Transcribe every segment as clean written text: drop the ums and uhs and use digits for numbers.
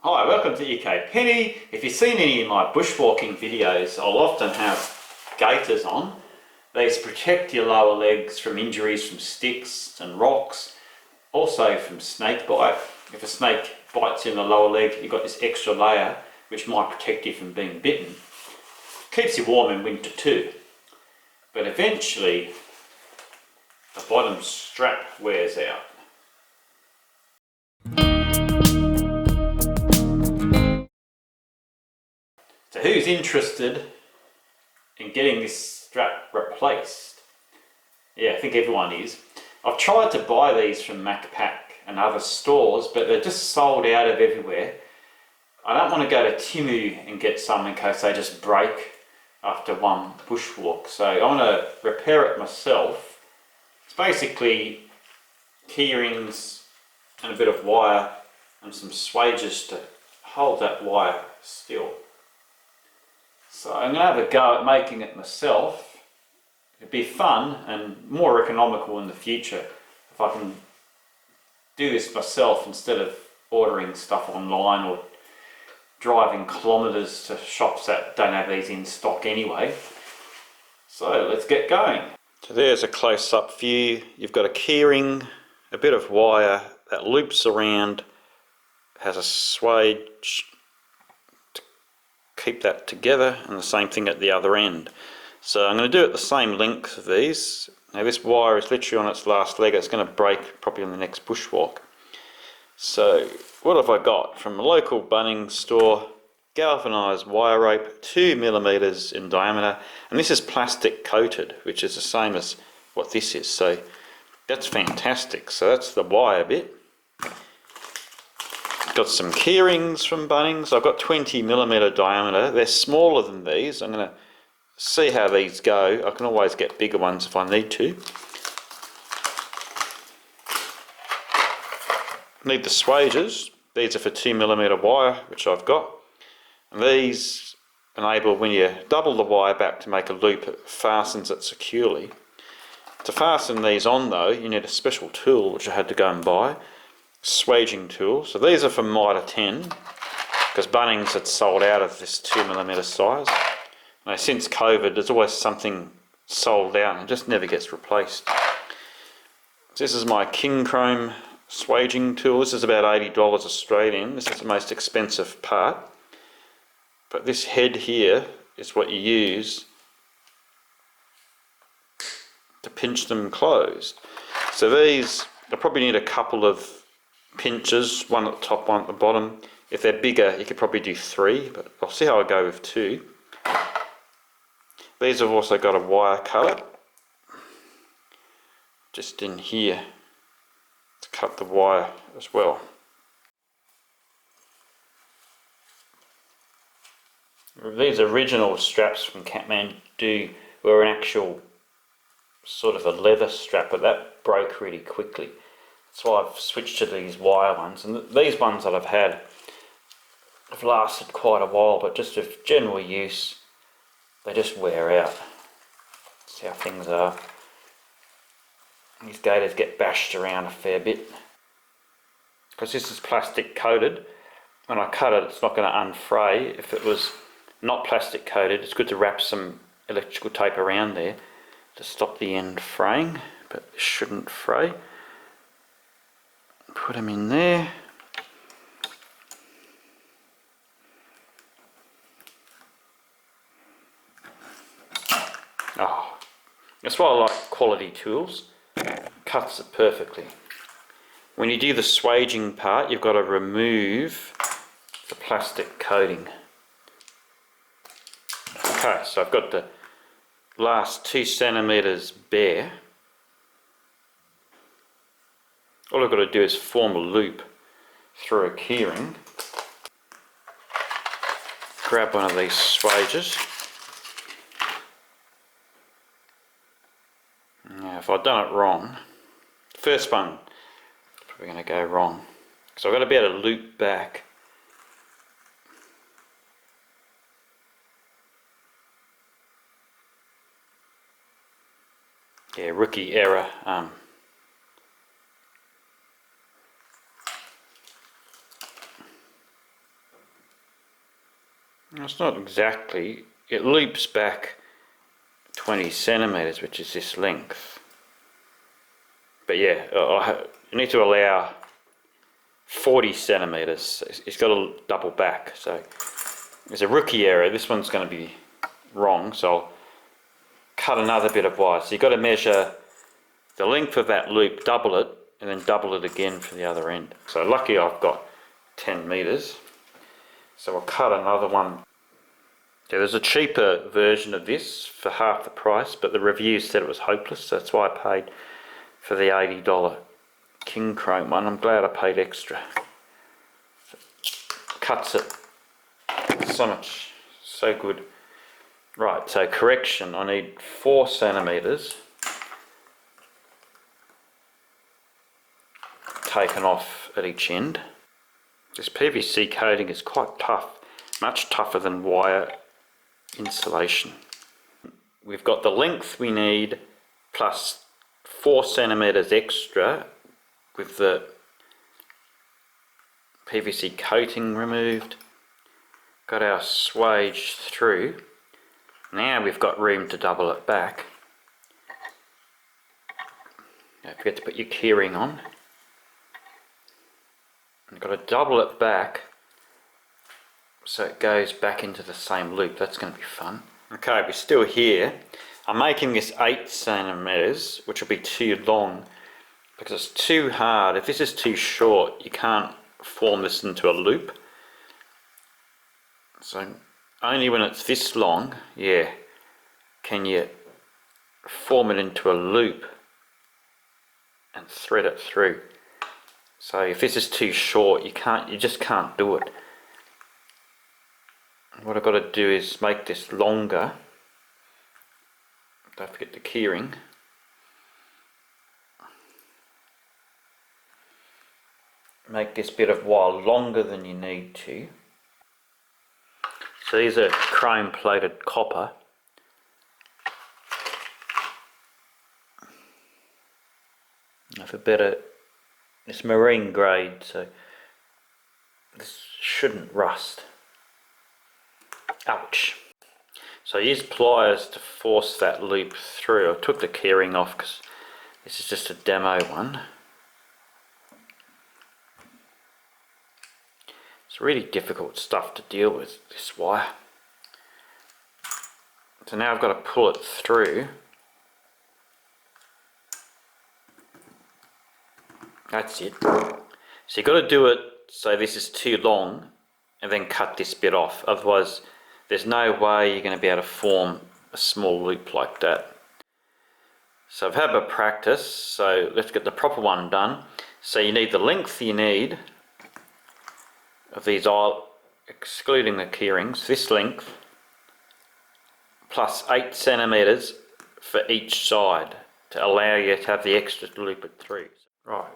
Hi, welcome to ecopenny. If you've seen any of my bushwalking videos, I'll often have gaiters on. These protect your lower legs from injuries from sticks and rocks, also from snake bite. If a snake bites you in the lower leg, you've got this extra layer which might protect you from being bitten. Keeps you warm in winter too. But eventually, the bottom strap wears out. So who's interested in getting this strap replaced? Yeah, I think everyone is. I've tried to buy these from Macpac and other stores, but they're just sold out of everywhere. I don't want to go to Timu and get some in case they just break after one bushwalk. So I want to repair it myself. It's basically key rings and a bit of wire and some swages to hold that wire still. So I'm going to have a go at making it myself. It'd be fun and more economical in the future if I can do this myself instead of ordering stuff online or driving kilometres to shops that don't have these in stock anyway. So let's get going. So there's a close-up view. You've got a keyring, a bit of wire that loops around, has a swage to keep that together, and the same thing at the other end. So I'm going to do it the same length of these. Now this wire is literally on its last leg. It's going to break probably on the next bushwalk. So what have I got? From a local Bunnings store, galvanised wire rope, 2mm in diameter, and this is plastic coated, which is the same as what this is. So that's fantastic. So that's the wire bit. Got some key rings from Bunnings. I've got 20mm diameter. They're smaller than these. I'm going to see how these go. I can always get bigger ones if I need to. Need the swages. These are for 2mm wire, which I've got. And these enable, when you double the wire back to make a loop, it fastens it securely. To fasten these on though, you need a special tool which I had to go and buy. Swaging tool. So these are for mitre 10 because Bunnings had sold out of this 2mm size. Now since COVID there's always something sold out and it just never gets replaced. This is my King Chrome swaging tool. This is about $80 Australian. This is the most expensive part. But this head here is what you use to pinch them closed. So these, I probably need a couple of pinches, one at the top, one at the bottom. If they're bigger, you could probably do 3, but I'll see how I go with 2. These have also got a wire cutter just in here to cut the wire as well. These original straps from Kathmandu were an actual sort of a leather strap, but that broke really quickly. That's why I've switched to these wire ones, and these ones that I've had have lasted quite a while, but just of general use they just wear out. That's how things are. These gaiters get bashed around a fair bit because this is plastic coated. When I cut it, it's not going to unfray. If it was not plastic coated, it's good to wrap some electrical tape around there to stop the end fraying, but it shouldn't fray. Put them in there. Oh, that's why I like quality tools. Cuts it perfectly. When you do the swaging part, you've got to remove the plastic coating. Okay, so I've got the last 2 centimeters bare. All I've got to do is form a loop through a keyring. Grab one of these swages. Now if I've done it wrong, the first one probably going to go wrong. So I've got to be able to loop back. Yeah, rookie error. It's not exactly, it loops back 20 centimeters, which is this length. But yeah, you need to allow 40 centimeters. It's got to double back. So there's a rookie error. This one's going to be wrong. So I'll cut another bit of wire. So you've got to measure the length of that loop, double it, and then double it again for the other end. So lucky I've got 10 meters. So I'll cut another one. Yeah, there's a cheaper version of this for half the price, but the reviews said it was hopeless. So that's why I paid for the $80 King Chrome one. I'm glad I paid extra. Cuts it so much, so good. Right, so correction, I need 4 centimeters taken off at each end. This PVC coating is quite tough, much tougher than wire insulation. We've got the length we need plus 4 centimeters extra with the PVC coating removed. Got our swage through. Now we've got room to double it back. Don't forget to put your keyring on. You've got to double it back so it goes back into the same loop. That's going to be fun. Okay, we're still here. I'm making this 8 centimeters, which will be too long because it's too hard. If this is too short, you can't form this into a loop. So only when it's this long, yeah, can you form it into a loop and thread it through. So if this is too short, you just can't do it. What I've got to do is make this longer. Don't forget the keyring. Make this bit of wire longer than you need to. So these are chrome plated copper. Now for better, it's marine grade, so this shouldn't rust. Ouch. So I used pliers to force that loop through. I took the keyring off because this is just a demo one. It's really difficult stuff to deal with, this wire. So now I've got to pull it through. That's it. So you've got to do it so this is too long and then cut this bit off. Otherwise, there's no way you're going to be able to form a small loop like that. So I've had a practice, so let's get the proper one done. So you need the length you need of these, excluding the keyrings, this length, plus 8 centimeters for each side to allow you to have the extra to loop it through. Right,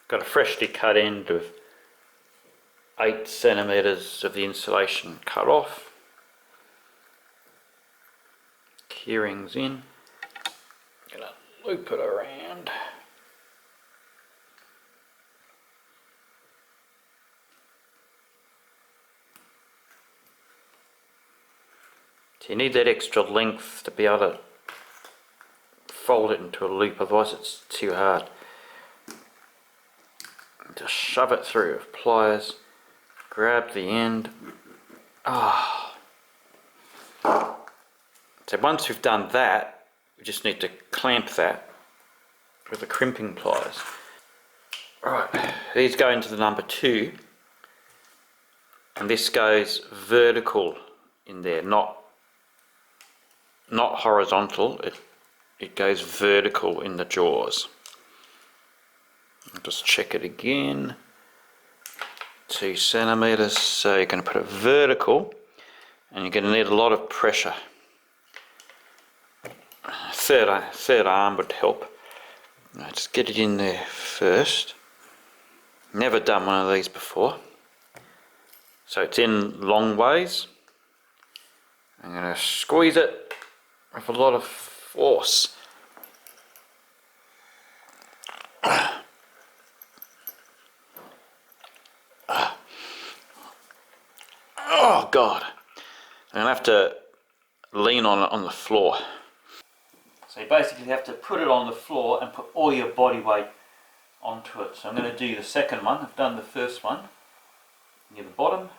got a freshly cut end of 8 centimeters of the insulation cut off. Keyrings in. Gonna loop it around. So you need that extra length to be able to fold it into a loop, otherwise it's too hard. Just shove it through with pliers. Grab the end. So once we've done that, we just need to clamp that with the crimping pliers. Right, these go into the number 2, and this goes vertical in there, not horizontal. It goes vertical in the jaws. I'll just check it again. 2 centimeters, so you're going to put it vertical, and you're going to need a lot of pressure. Third arm would help. Now just get it in there first. Never done one of these before, so it's in long ways. I'm going to squeeze it with a lot of force. Oh God. I'm gonna have to lean on it on the floor. So you basically have to put it on the floor and put all your body weight onto it. So I'm going to do the second one. I've done the first one. Near the bottom,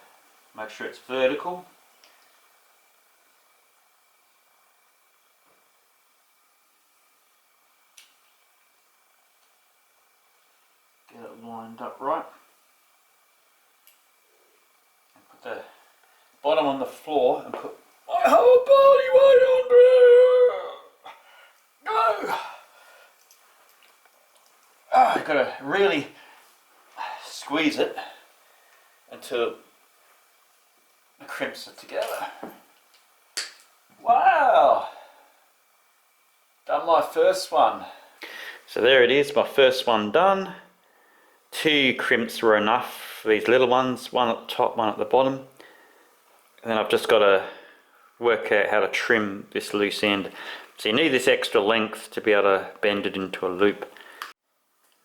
make sure it's vertical. Get it lined up right. And put the bottom on the floor and put my whole body weight onto it. Go! Oh, you've got to really squeeze it until it crimps it together. Wow! Done my first one. So there it is, my first one done. 2 crimps were enough for these little ones, one at the top, one at the bottom. And then I've just got to work out how to trim this loose end. So you need this extra length to be able to bend it into a loop.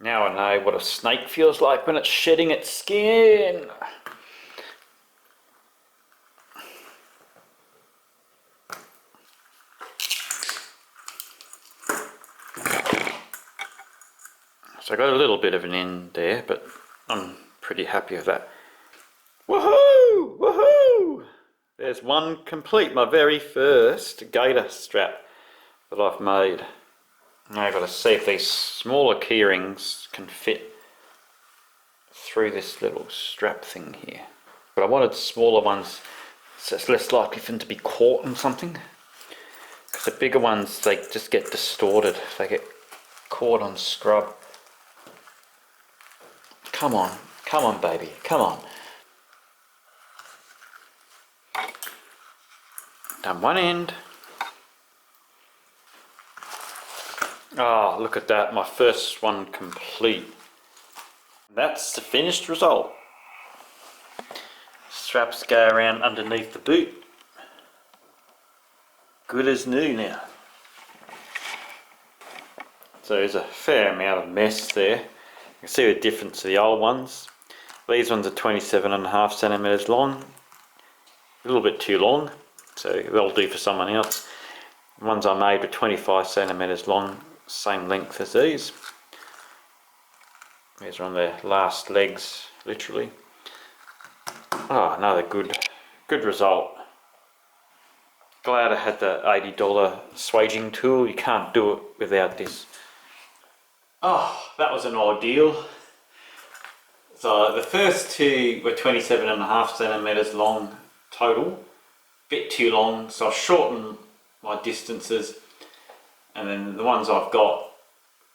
Now I know what a snake feels like when it's shedding its skin. So I got a little bit of an end there, but I'm pretty happy with that. Woohoo! Woohoo! There's one complete, my very first gaiter strap that I've made. Now I've got to see if these smaller keyrings can fit through this little strap thing here. But I wanted smaller ones so it's less likely for them to be caught on something. Because the bigger ones, they just get distorted. They get caught on scrub. Come on baby, come on. Done one end. Oh, look at that, my first one complete. That's the finished result. Straps go around underneath the boot. Good as new now. So there's a fair amount of mess there. You can see the difference to the old ones. These ones are 27.5 centimeters long. A little bit too long, so they'll do for someone else. The ones I made were 25 centimeters long, same length as these. These are on their last legs, literally. Oh, another good result. Glad I had the $80 swaging tool. You can't do it without this. Oh, that was an ordeal. So the first 2 were 27.5 centimeters long total. Bit too long, so I've shortened my distances, and then the ones I've got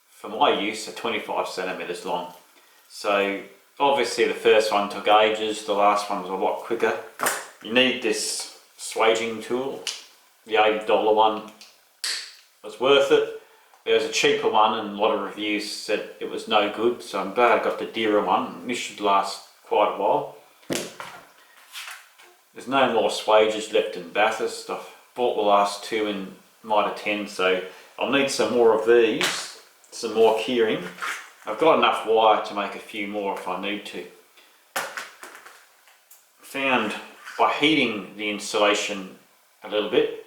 for my use are 25 centimeters long. So obviously the first one took ages, the last one was a lot quicker. You need this swaging tool. The $80 one was worth it. There was a cheaper one and a lot of reviews said it was no good, so I'm glad I got the dearer one. This should last quite a while. There's no more swages left in Bathurst. I've bought the last 2 in Mitre 10, so I'll need some more of these, some more keyring. I've got enough wire to make a few more if I need to. Found by heating the insulation a little bit,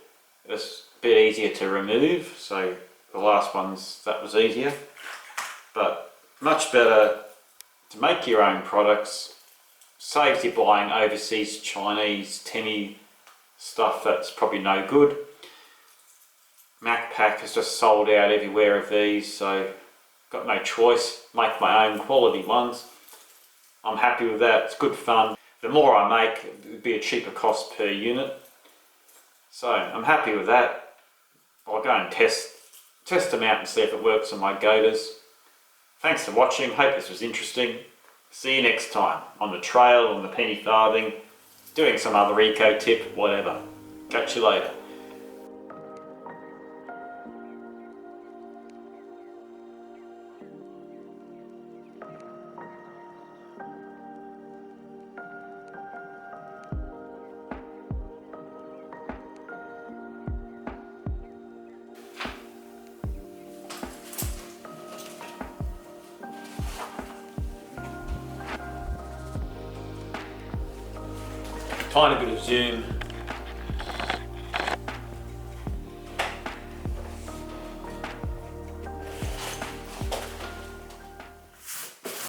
it's a bit easier to remove, so the last ones, that was easier. But much better to make your own products. Saves you buying overseas Chinese Temi stuff that's probably no good. MacPack has just sold out everywhere of these, so got no choice. Make my own quality ones. I'm happy with that, it's good fun. The more I make, it would be a cheaper cost per unit. So I'm happy with that. I'll go and test them out and see if it works on my gaiters. Thanks for watching, hope this was interesting. See you next time, on the trail, on the penny farthing, doing some other eco tip, whatever. Catch you later. tiny bit of zoom